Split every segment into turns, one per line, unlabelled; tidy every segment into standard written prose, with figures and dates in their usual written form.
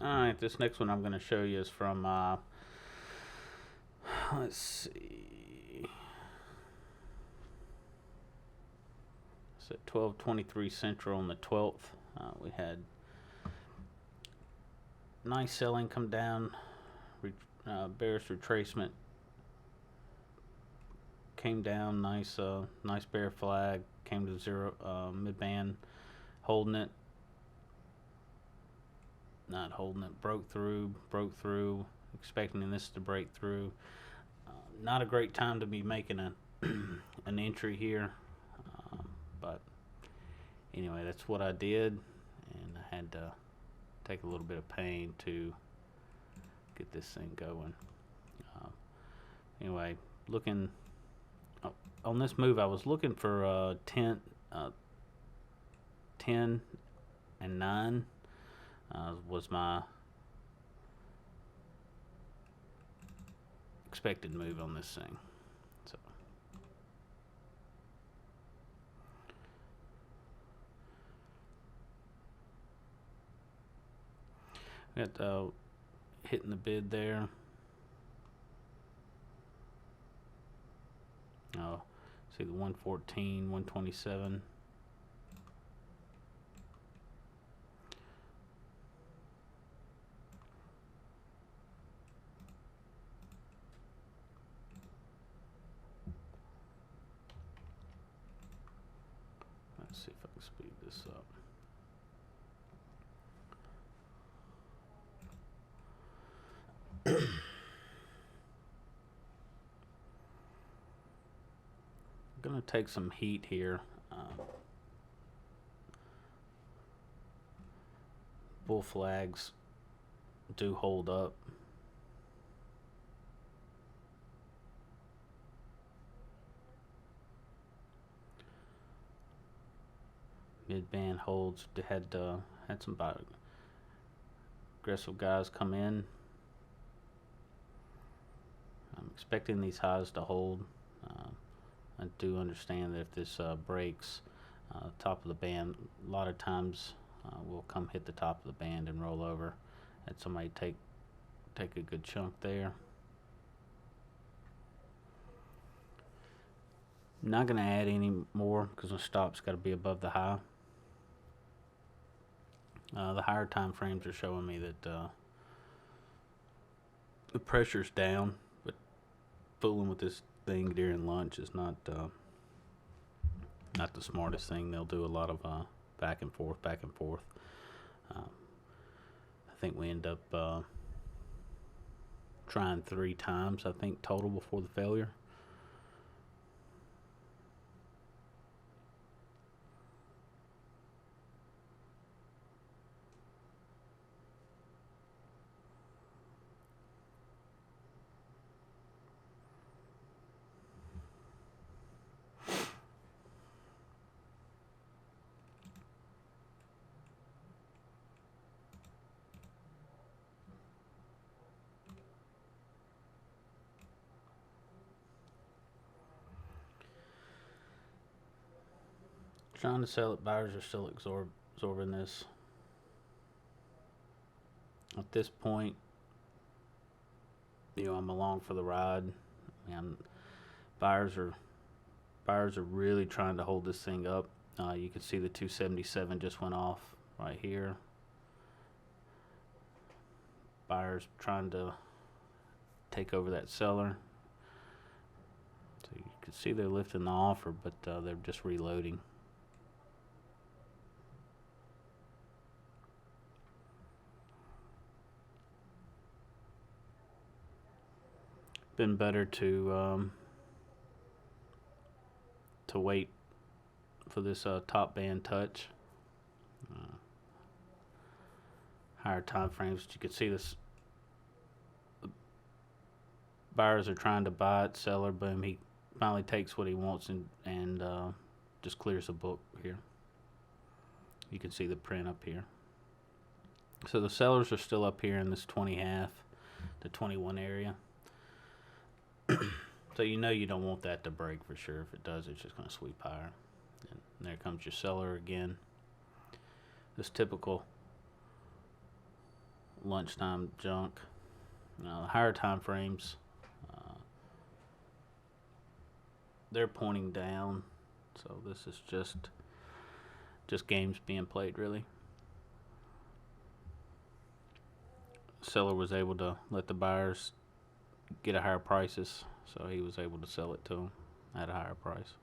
Alright, this next one I'm going to show you is from, let's see, it's at 12:23 Central on the 12th. We had nice selling come down, bearish retracement came down, nice bear flag, came to zero, mid-band, holding it, not holding it, broke through, expecting this to break through. Not a great time to be making an entry here, but anyway, that's what I did, and I had to take a little bit of pain to get this thing going. Anyway, looking on this move, I was looking for 10 and 9 was my expected move on this thing. So got hitting the bid there. Oh, see the 114, 127. Let's see if I can speed this up. I'm gonna take some heat here. Bull flags do hold up. Mid-band holds. Had some aggressive guys come in. I'm expecting these highs to hold. I do understand that if this breaks top of the band, a lot of times we'll come hit the top of the band and roll over. And somebody take a good chunk there. I'm not going to add any more because the stop's got to be above the high. The higher time frames are showing me that the pressure's down, but fooling with this thing during lunch is not the smartest thing. They'll do a lot of back and forth. I think we end up trying 3 times, I think, total before the failure. Trying to sell it, buyers are still absorbing this. At this point, I'm along for the ride. And buyers are really trying to hold this thing up. You can see the 277 just went off right here. Buyers trying to take over that seller. So you can see they're lifting the offer, but they're just reloading. Been better to wait for this top band touch. Higher time frames, you can see this. Buyers are trying to buy it. Seller, boom, he finally takes what he wants and just clears the book here. You can see the print up here. So the sellers are still up here in this 20.5 to 21 area. So you don't want that to break for sure. If it does, it's just going to sweep higher. And there comes your seller again. This typical lunchtime junk. The higher time frames, uh, they're pointing down, so this is just games being played, really. Seller was able to let the buyers get a higher prices, so he was able to sell it to them at a higher price.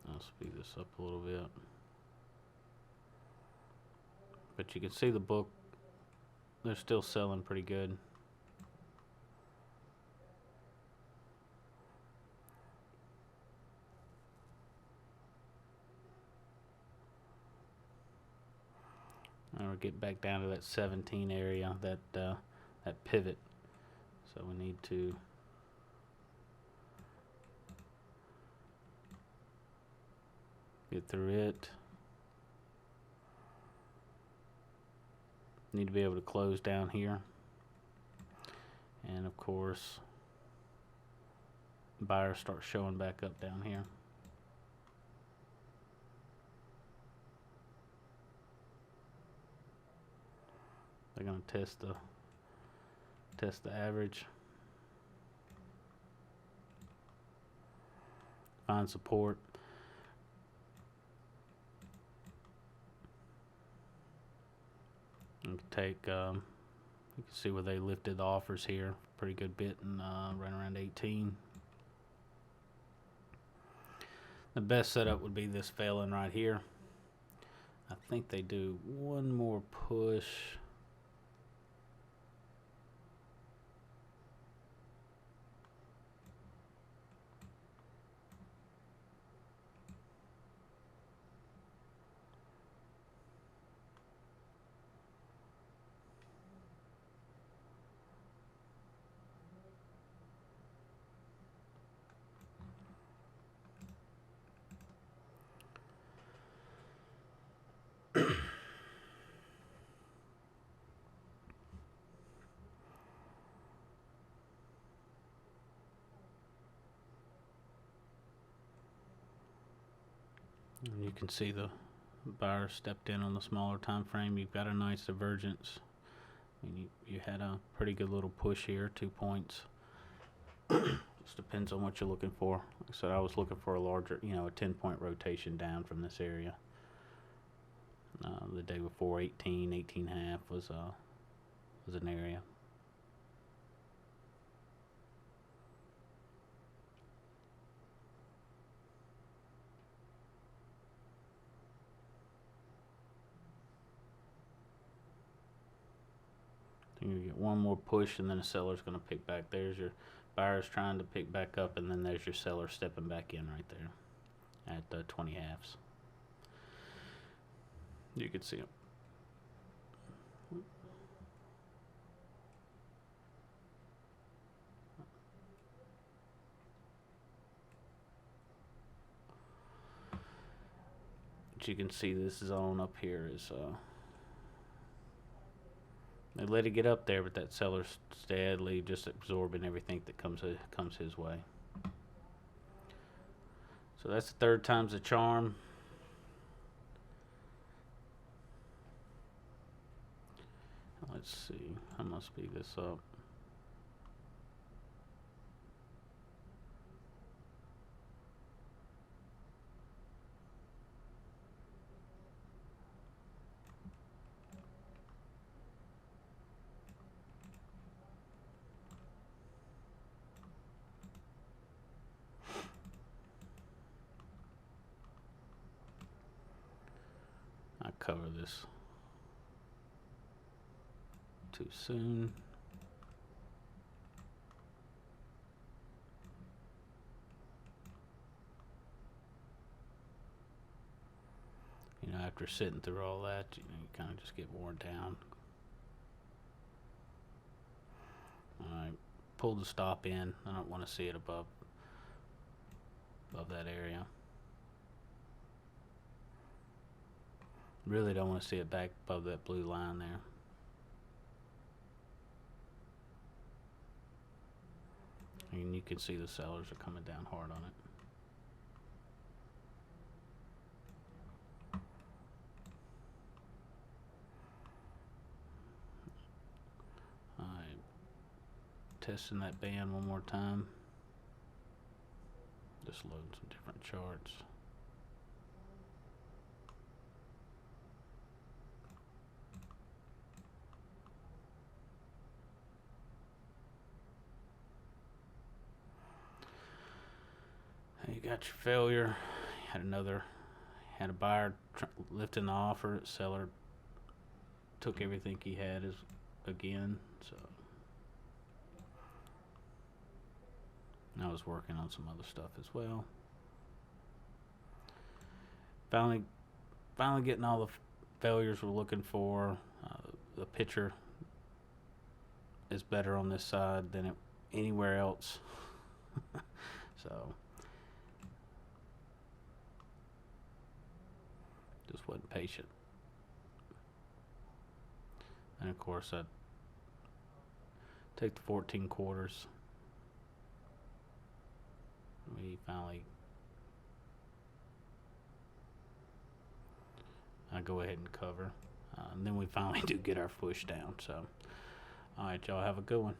I'll speed this up a little bit. But you can see the book, they're still selling pretty good. And we'll get back down to that 17 area, that pivot. So we need to get through it. Need to be able to close down here. And of course, buyers start showing back up down here. They're going to test the average. Find support. You can take, you can see where they lifted the offers here. Pretty good bit, and right around 18. The best setup would be this failing right here. I think they do one more push. And you can see the buyer stepped in on the smaller time frame. You've got a nice divergence. I mean, you had a pretty good little push here, 2 points. Just depends on what you're looking for. Like I said, I was looking for a larger, a 10-point rotation down from this area. The day before, 18.5 was an area. You get one more push, and then the seller's going to pick back. There's your buyer's trying to pick back up, and then there's your seller stepping back in right there at 20 halves. You could see it. But you can see this zone up here is they let it get up there, but that seller's steadily just absorbing everything that comes his way. So that's the third time's the charm. Let's see. I'm gonna speed this up. I cover this too soon. After sitting through all that, you kind of just get worn down. Alright, pull the stop in. I don't want to see it above that area. Really don't want to see it back above that blue line there. And you can see the sellers are coming down hard on it. Alright, testing that band one more time. Just loading some different charts. You got your failure. You had a buyer lifting the offer. Seller took everything he had again. So I was working on some other stuff as well. Finally getting all the failures we're looking for. The picture is better on this side than anywhere else. So just wasn't patient. And of course I take the 14 quarters. I go ahead and cover. And then we finally do get our push down. So, alright, y'all have a good one.